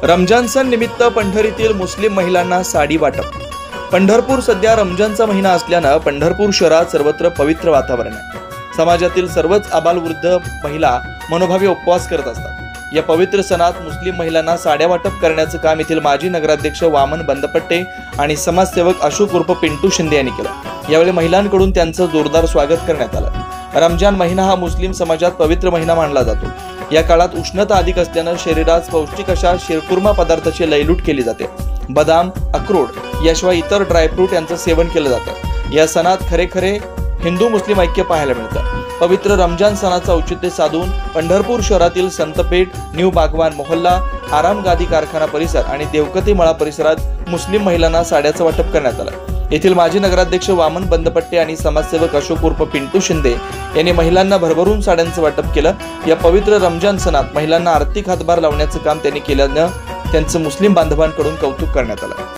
रमजान सण निमित्त पंढरीतील मुस्लिम महिलांना साडी वाटप। पंढरपूर सध्या रमजानचा महिना असल्याने पंढरपूर शहरात सर्वत्र पवित्र वातावरण आहे। समाजातील सर्वच आबालवृद्ध महिला मनोभावे उपवास करत असतात। या पवित्र सणात मुस्लिम महिलांना साड्या वाटप करण्याचे काम येथील माजी नगराध्यक्ष वामन बंदपट्टे आणि समाजसेवक अशोक उर्फ पिंटू शिंदे यांनी केलं। यावेळी महिलांकडून त्यांचं जोरदार स्वागत करण्यात आलं। रमजान महिना हा मुस्लिम समाजात पवित्र महिना मानला जातो। या काळात उष्णता अधिक असल्याने शरीरास पौष्टिक अशा शिरकुर्मा पदार्थाची लयलूट केली जाते। बदाम, अक्रोड याशिवाय इतर ड्रायफ्रूट यांचं सेवन केलं जातं। या सणात खरे हिंदू मुस्लिम ऐक्य पाहायला मिळतं। पवित्र रमजान सणाचं औचित्य साधून पंढरपूर शहरातील संतपेठ, न्यू बागवान मोहल्ला, आरामगादी कारखाना परिसर आणि देवकती मळा परिसरात मुस्लिम महिलांना साड्याचं वाटप करण्यात आलं। येथील माजी नगराध्यक्ष वामन बंदपट्टे आणि समाजसेवक अशोक उर्फ पिंटू शिंदे यांनी महिलांना भरभरून साड्यांचं वाटप केलं। या पवित्र रमजान सणात महिलांना आर्थिक हातभार लावण्याचं काम त्यांनी केल्यानं त्यांचं मुस्लिम बांधवांकडून कौतुक करण्यात आलं।